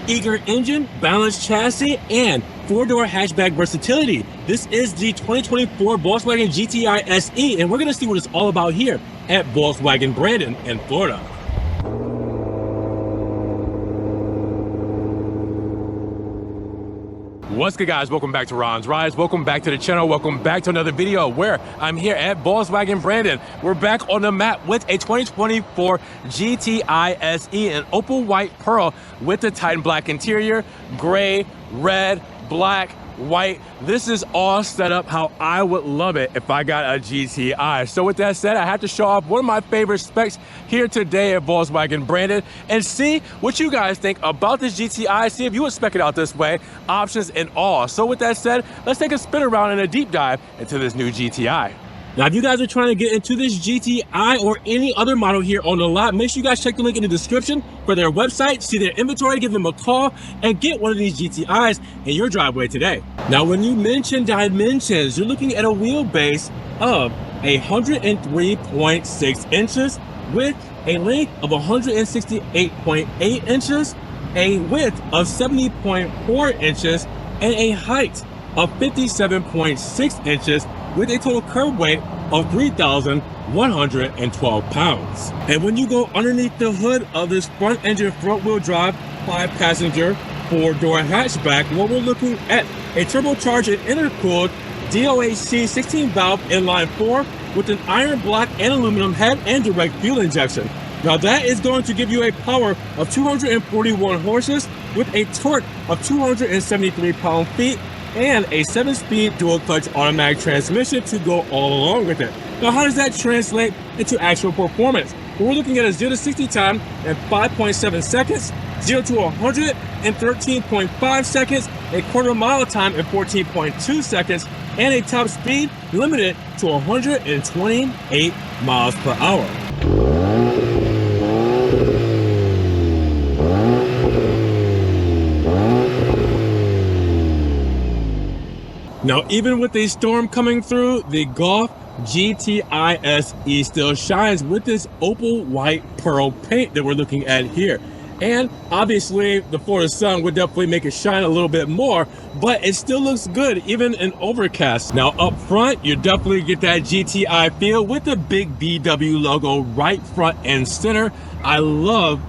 Eager engine, balanced chassis, and four-door hatchback versatility. This is the 2024 Volkswagen GTI SE, and we're going to see what it's all about here at Volkswagen Brandon in Florida. What's good, guys? Welcome back to Ron's Rides. Welcome back to the channel. Welcome back to another video where I'm here at Volkswagen Brandon. We're back on the map with a 2024 GTI SE, an Opal White Pearl with the Titan Black interior, gray, red, black, white. This is all set up how I would love it if I got a GTI. So with that said, I have to show off one of my favorite specs here today at Volkswagen Brandon and see what you guys think about this GTI. See if you would spec it out this way, options and all. So with that said, let's take a spin around and a deep dive into this new GTI. Now, if you guys are trying to get into this GTI or any other model here on the lot, make sure you guys check the link in the description for their website, see their inventory, give them a call, and get one of these GTIs in your driveway today. Now, when you mention dimensions, you're looking at a wheelbase of 103.6 inches with a length of 168.8 inches, a width of 70.4 inches, and a height of 57.6 inches, with a total curb weight of 3,112 pounds. And when you go underneath the hood of this front engine, front wheel drive, 5-passenger, 4-door hatchback, what we're looking at a turbocharged and intercooled DOHC 16 valve inline 4 with an iron black and aluminum head and direct fuel injection. Now that is going to give you a power of 241 horses with a torque of 273 pound-feet and a 7-speed dual-clutch automatic transmission to go all along with it. Now, how does that translate into actual performance? Well, we're looking at a 0 to 60 time in 5.7 seconds, 0 to 100 in 13.5 seconds, a quarter mile time in 14.2 seconds, and a top speed limited to 128 miles per hour. Now, even with a storm coming through, the Golf GTI SE still shines with this Opal White Pearl paint that we're looking at here. And obviously, the Florida sun would definitely make it shine a little bit more, but it still looks good, even in overcast. Now, up front, you definitely get that GTI feel with the big VW logo right front and center. I love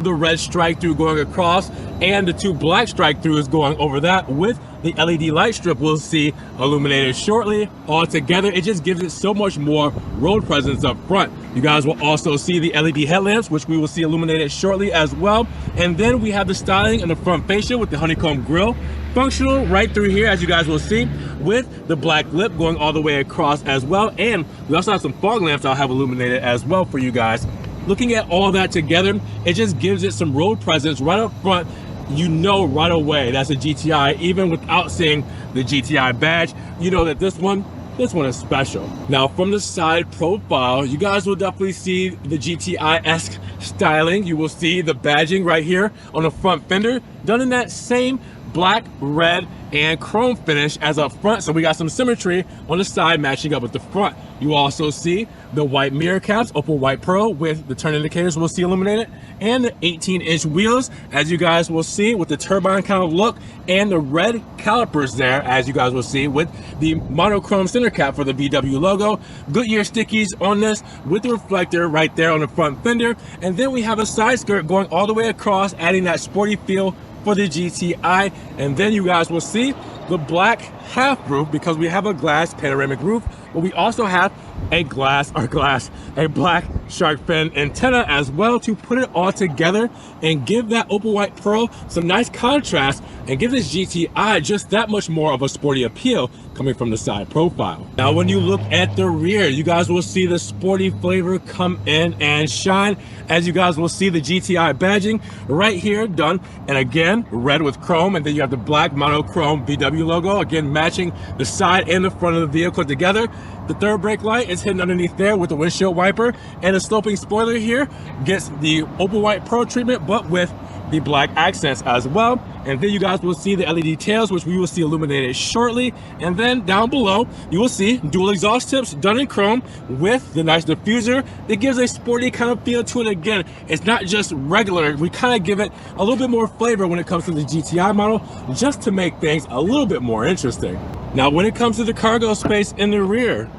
the red strike through going across and the two black strike throughs going over that with the LED light strip we'll see illuminated shortly. All together, it just gives it so much more road presence up front. You guys will also see the LED headlamps, which we will see illuminated shortly as well. And then we have the styling in the front fascia with the honeycomb grille. Functional right through here, as you guys will see, with the black lip going all the way across as well. And we also have some fog lamps I'll have illuminated as well for you guys. Looking at all that together, it just gives it some road presence right up front. You know right away that's a GTI. Even without seeing the GTI badge, you know that this one is special. Now, from the side profile, you guys will definitely see the GTI-esque styling. You will see the badging right here on the front fender, done in that same black, red, and chrome finish as up front. So we got some symmetry on the side matching up with the front. You also see the white mirror caps, Opal White Pearl, with the turn indicators we'll see illuminated, and the 18-inch wheels, as you guys will see, with the turbine kind of look, and the red calipers there, as you guys will see, with the monochrome center cap for the VW logo. Goodyear stickies on this with the reflector right there on the front fender. And then we have a side skirt going all the way across, adding that sporty feel for the GTI. And then you guys will see the black half roof, because we have a glass panoramic roof, but we also have a black shark fin antenna as well to put it all together and give that Opal White Pearl some nice contrast and give this GTI just that much more of a sporty appeal coming from the side profile. Now, when you look at the rear, you guys will see the sporty flavor come in and shine, as you guys will see the GTI badging right here done, and again red with chrome, and then you have the black monochrome VW logo, again matching the side and the front of the vehicle together. The third brake light is hidden underneath there with the windshield wiper, and the sloping spoiler here gets the Opal White Pearl treatment, but with the black accents as well. And then you guys will see the LED tails, which we will see illuminated shortly. And then down below, you will see dual exhaust tips done in chrome with the nice diffuser that gives a sporty kind of feel to it. Again, it's not just regular. We kind of give it a little bit more flavor when it comes to the GTI model, just to make things a little bit more interesting. Now, when it comes to the cargo space in the rear,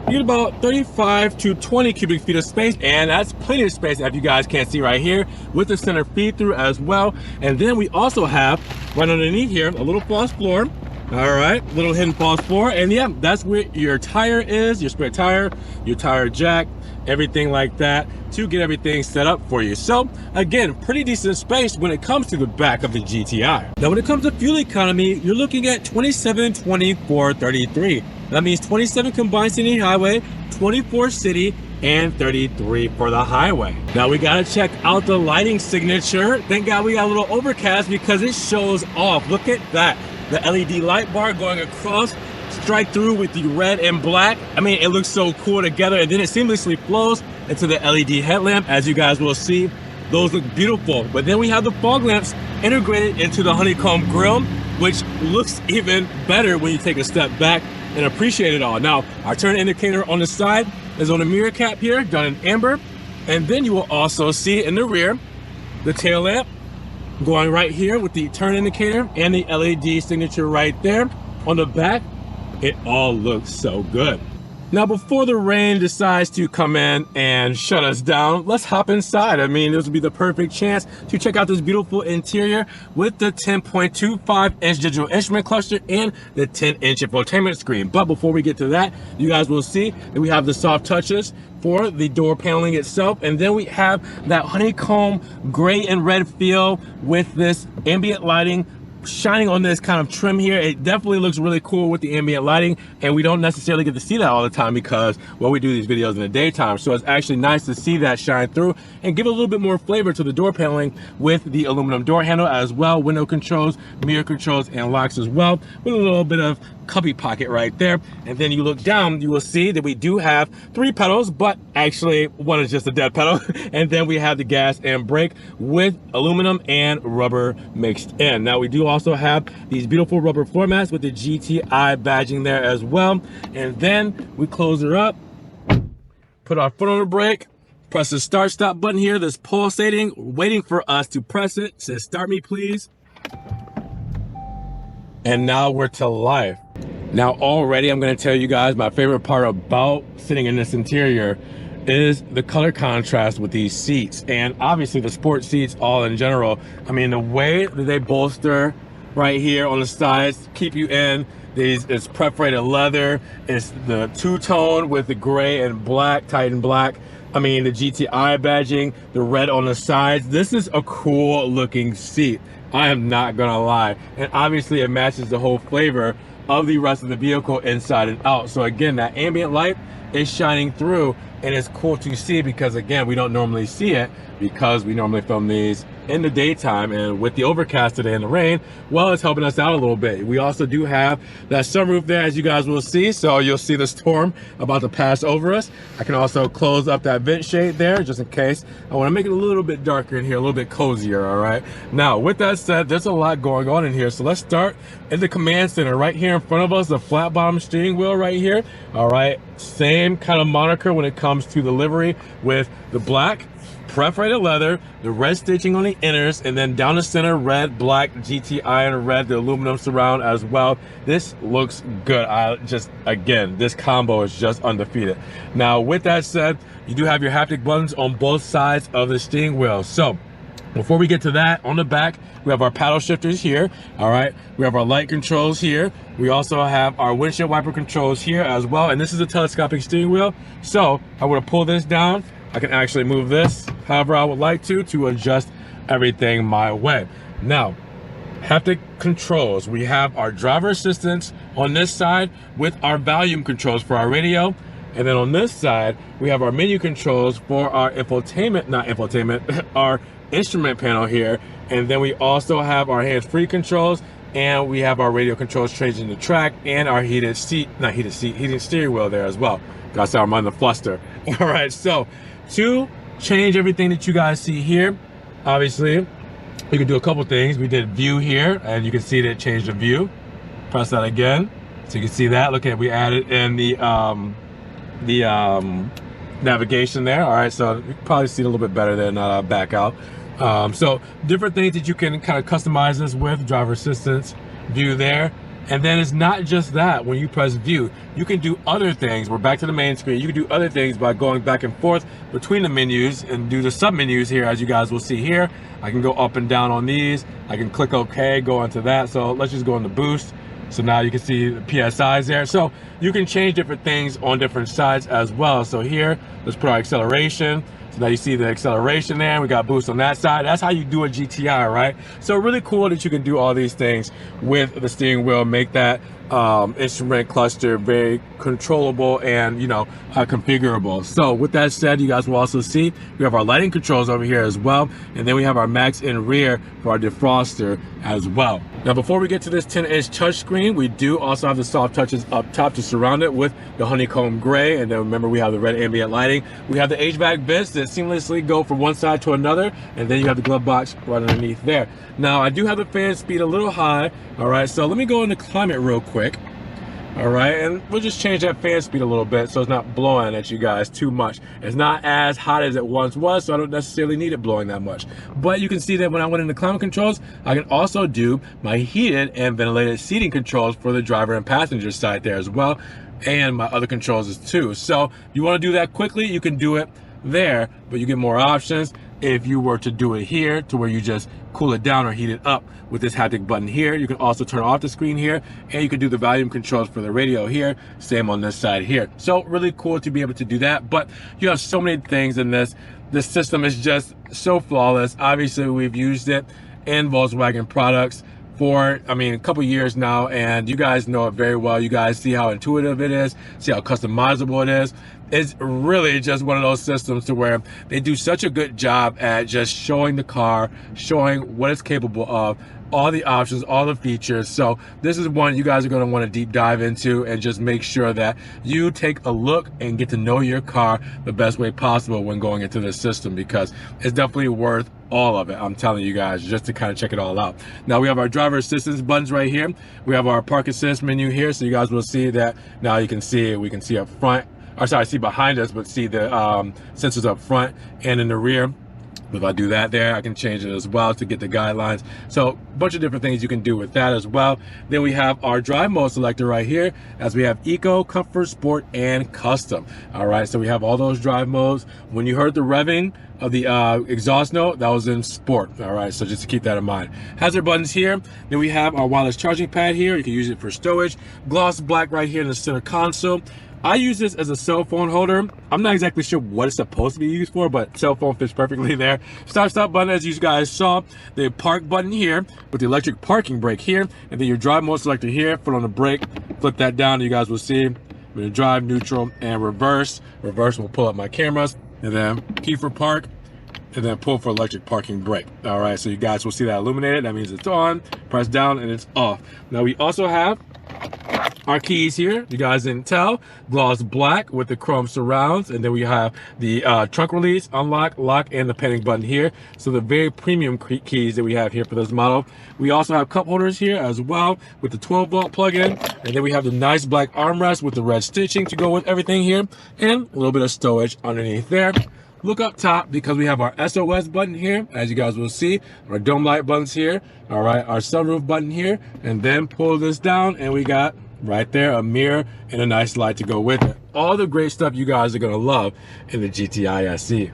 you get about 35 to 20 cubic feet of space, and that's plenty of space, as you guys can see right here, with the center feed through as well. And then we also have right underneath here a little false floor. All right, little hidden false floor, and yeah, that's where your tire is, your spare tire, your tire jack, everything like that, to get everything set up for you. So again, pretty decent space when it comes to the back of the GTI. Now, when it comes to fuel economy, you're looking at 27, 24, 33. That means 27 combined city highway, 24 city, and 33 for the highway. Now we gotta check out the lighting signature. Thank God we got a little overcast because it shows off. Look at that. The LED light bar going across, strike through with the red and black. I mean, it looks so cool together, and then it seamlessly flows into the LED headlamp. As you guys will see, those look beautiful. But then we have the fog lamps integrated into the honeycomb grille, which looks even better when you take a step back and appreciate it all. Now, our turn indicator on the side is on the mirror cap here, done in amber. And then you will also see in the rear, the tail lamp going right here with the turn indicator and the LED signature right there. On the back, it all looks so good. Now, before the rain decides to come in and shut us down, let's hop inside. I mean, this would be the perfect chance to check out this beautiful interior with the 10.25-inch digital instrument cluster and the 10-inch infotainment screen. But before we get to that, you guys will see that we have the soft touches for the door paneling itself, and then we have that honeycomb gray and red feel with this ambient lighting shining on this kind of trim here. It definitely looks really cool with the ambient lighting, and we don't necessarily get to see that all the time because, well, we do these videos in the daytime. So it's actually nice to see that shine through and give a little bit more flavor to the door paneling with the aluminum door handle as well, window controls, mirror controls, and locks as well, with a little bit of cubby pocket right there. And then you look down, you will see that we do have 3 pedals, but actually one is just a dead pedal. And then we have the gas and brake with aluminum and rubber mixed in. Now, we do also have these beautiful rubber floor mats with the GTI badging there as well. And then we close her up, put our foot on the brake, press the start stop button here that's pulsating, waiting for us to press it. It says start me please. And now we're to life. Now, already I'm going to tell you guys my favorite part about sitting in this interior is the color contrast with these seats, and obviously the sport seats all in general. I mean, the way that they bolster right here on the sides, keep you in these, it's perforated leather, it's the two-tone with the gray and black, Titan black. I mean, the GTI badging, the red on the sides. This is a cool looking seat, I am not gonna lie. And obviously it matches the whole flavor of the rest of the vehicle inside and out. So again, that ambient light is shining through, and it's cool to see because, again, we don't normally see it because we normally film these in the daytime, and with the overcast today and the rain, well, it's helping us out a little bit. We also do have that sunroof there, as you guys will see, so you'll see the storm about to pass over us. I can also close up that vent shade there just in case. I want to make it a little bit darker in here, a little bit cozier. All right, now with that said, there's a lot going on in here, so let's start in the command center right here in front of us, the flat bottom steering wheel right here. All right, same kind of moniker when it comes to the livery with the black perforated leather, the red stitching on the inners, and then down the center, red, black, GTI and red, the aluminum surround as well. This looks good. Again, this combo is just undefeated. Now, with that said, you do have your haptic buttons on both sides of the steering wheel. So before we get to that, on the back, we have our paddle shifters here. All right, we have our light controls here. We also have our windshield wiper controls here as well. And this is a telescopic steering wheel. So I want to pull this down. I can actually move this however I would like to adjust everything my way. Now, haptic controls. We have our driver assistance on this side with our volume controls for our radio. And then on this side, we have our menu controls for our our instrument panel here. And then we also have our hands-free controls, and we have our radio controls changing the track, and our heated steering wheel there as well. Gotta say, I'm on the fluster. All right, so to change everything that you guys see here, obviously You can do a couple things. We did view here, and you can see that it changed the view. Press that again, so you can see that. Look at, we added in the navigation there. All right, so you can probably see it a little bit better there, not back out. So different things that you can kind of customize this with. Driver assistance, view there. And then it's not just that. When you press view, you can do other things. We're back to the main screen. You can do other things by going back and forth between the menus and do the sub menus here, as you guys will see here. I can go up and down on these. I can click OK, go into that. So let's just go into boost. So now you can see the PSIs there. So you can change different things on different sides as well. So here, let's put our acceleration. So now you see the acceleration there. We got boost on that side. That's how you do a GTI, right? So really cool that you can do all these things with the steering wheel, make that instrument cluster very controllable and, you know, configurable. So with that said, you guys will also see we have our lighting controls over here as well. And then we have our max in rear for our defroster as well. Now, before we get to this 10-inch touchscreen, we do also have the soft touches up top to surround it with the honeycomb gray. And then remember, we have the red ambient lighting. We have the HVAC vents that seamlessly go from one side to another. And then you have the glove box right underneath there. Now, I do have the fan speed a little high. All right, so let me go into climate real quick. All right, and we'll just change that fan speed a little bit so it's not blowing at you guys too much. It's not as hot as it once was, so I don't necessarily need it blowing that much. But you can see that when I went into climate controls, I can also do my heated and ventilated seating controls for the driver and passenger side there as well, and my other controls too. So if you want to do that quickly, you can do it there, but you get more options if you were to do it here, to where you just cool it down or heat it up with this haptic button here. You can also turn off the screen here, and you can do the volume controls for the radio here. Same on this side here. So really cool to be able to do that. But you have so many things in this. This system is just so flawless. Obviously, we've used it in Volkswagen products for, I mean, a couple years now, and you guys know it very well. You guys see how intuitive it is, see how customizable it is. It's really just one of those systems to where they do such a good job at just showing the car, showing what it's capable of, all the options, all the features. So this is one you guys are going to want to deep dive into and just make sure that you take a look and get to know your car the best way possible when going into this system, because it's definitely worth all of it. I'm telling you guys, just to kind of check it all out. Now we have our driver assistance buttons right here. We have our park assist menu here. So you guys will see that now you can see it. We can see up front, or sorry, see behind us, but see the sensors up front and in the rear. If I do that there, I can change it as well to get the guidelines. So a bunch of different things you can do with that as well. Then we have our drive mode selector right here, as we have Eco, Comfort, Sport, and Custom. All right, so we have all those drive modes. When you heard the revving of the exhaust note, that was in Sport. All right, so just to keep that in mind. Hazard buttons here. Then we have our wireless charging pad here. You can use it for stowage. Gloss black right here in the center console. I use this as a cell phone holder. I'm not exactly sure what it's supposed to be used for, but cell phone fits perfectly there. Start button, as you guys saw. The park button here with the electric parking brake here, and then your drive mode selector here. Foot on the brake, flip that down, you guys will see. We're gonna drive, neutral, and reverse. Reverse will pull up my cameras, and then key for park, and then pull for electric parking brake. All right, so you guys will see that illuminated. That means it's on. Press down and it's off. Now we also have our keys here. You guys didn't tell. Gloss black with the chrome surrounds, and then we have the trunk release, unlock, lock, and the panic button here. So the very premium keys that we have here for this model. We also have cup holders here as well with the 12-volt plug-in, and then we have the nice black armrest with the red stitching to go with everything here, and a little bit of stowage underneath there. Look up top, because we have our SOS button here, as you guys will see, our dome light buttons here, all right, our sunroof button here, and then pull this down, and we got right there a mirror and a nice light to go with it. All the great stuff you guys are gonna love in the GTI SE.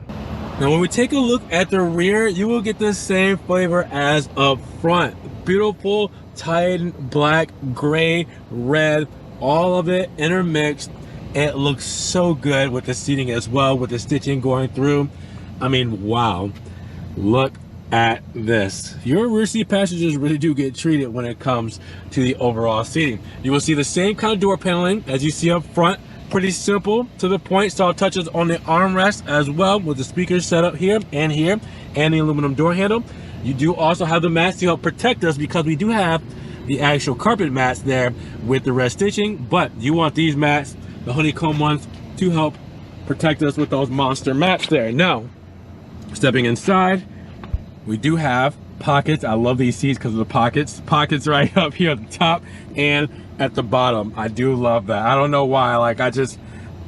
Now when we take a look at the rear, you will get the same flavor as up front. Beautiful Titan black, gray, red, all of it intermixed. It looks so good with the seating as well, with the stitching going through. I mean, wow, look at this. Your rear seat passengers really do get treated when it comes to the overall seating. You will see the same kind of door paneling as you see up front. Pretty simple, to the point. Soft touches on the armrest as well, with the speakers set up here, and the aluminum door handle. You do also have the mats to help protect us, because we do have the actual carpet mats there with the red stitching, but you want these mats, the honeycomb ones, to help protect us with those monster mats there. Now, stepping inside, we do have pockets. I love these seats because of the pockets. Pockets right up here at the top and at the bottom. I do love that. I don't know why. Like,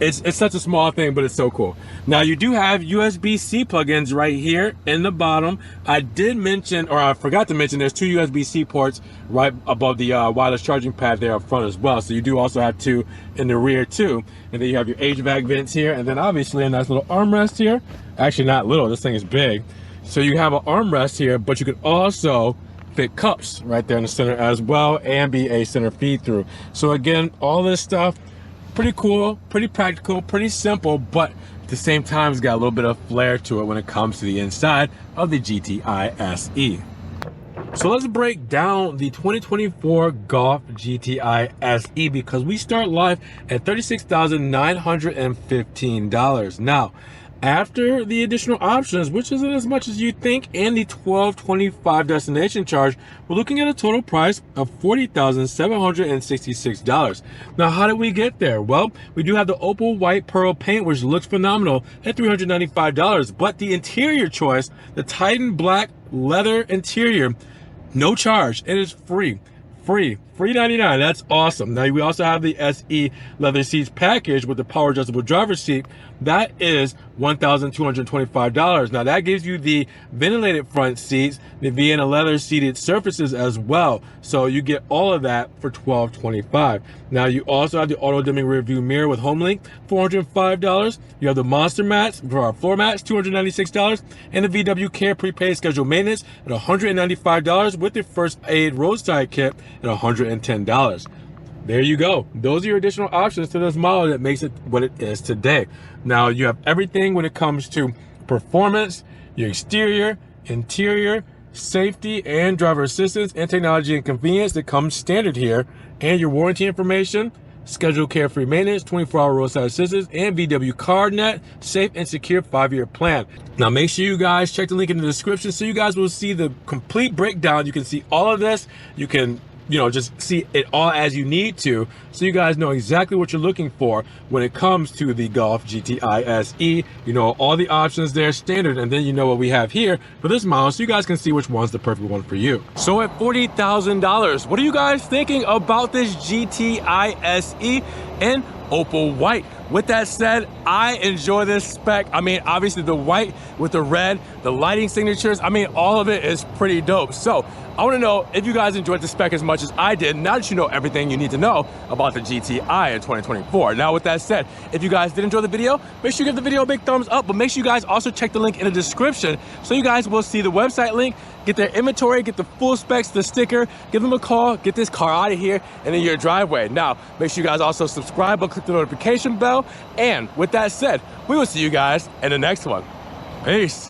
it's such a small thing, but it's so cool. Now you do have USB-C plugins right here in the bottom. I did mention, or I forgot to mention, there's 2 USB-C ports right above the wireless charging pad there up front as well. So you do also have 2 in the rear too. And then you have your HVAC vents here, and then obviously a nice little armrest here. Actually not little, this thing is big. So you have an armrest here, but you can also fit cups right there in the center as well, and be a center feed through. So again, all this stuff, pretty cool, pretty practical, pretty simple, but at the same time, it's got a little bit of flair to it when it comes to the inside of the GTI SE. So let's break down the 2024 Golf GTI SE, because we start live at $36,915. Now, after the additional options, which isn't as much as you think, and the $1,225 destination charge, we're looking at a total price of $40,766. Now, how did we get there? Well, we do have the Opal White Pearl paint, which looks phenomenal at $395, but the interior choice, the Titan Black leather interior, no charge. It is free. Free $99. That's awesome. Now we also have the SE leather seats package with the power adjustable driver's seat. That is $1,225. Now that gives you the ventilated front seats, the Vienna leather seated surfaces as well. So you get all of that for $1,225. Now you also have the auto dimming rear view mirror with HomeLink, $405. You have the monster mats for our floor mats, $296, and the VW Care prepaid scheduled maintenance at $195 with the first aid roadside kit at $110. There you go. Those are your additional options to this model that makes it what it is today. Now you have everything when it comes to performance, your exterior, interior, safety, and driver assistance, and technology and convenience that comes standard here, and your warranty information, scheduled carefree maintenance, 24-hour roadside assistance, and VW CardNet, safe and secure 5-year plan. Now make sure you guys check the link in the description so you guys will see the complete breakdown. You can see all of this. You can just see it all as you need to, so you guys know exactly what you're looking for when it comes to the Golf GTI SE. You know all the options there standard, and then you know what we have here for this model, so you guys can see which one's the perfect one for you. So at $40,000, what are you guys thinking about this GTI SE in Opal White? With that said, I enjoy this spec. I mean, obviously the white with the red, the lighting signatures, I mean, all of it is pretty dope. So I want to know if you guys enjoyed the spec as much as I did, now that you know everything you need to know about the GTI in 2024. Now, with that said, if you guys did enjoy the video, make sure you give the video a big thumbs up, but make sure you guys also check the link in the description so you guys will see the website link, get their inventory, get the full specs, the sticker, give them a call, get this car out of here and in your driveway. Now, make sure you guys also subscribe, but click the notification bell. And with that said, we will see you guys in the next one. Peace.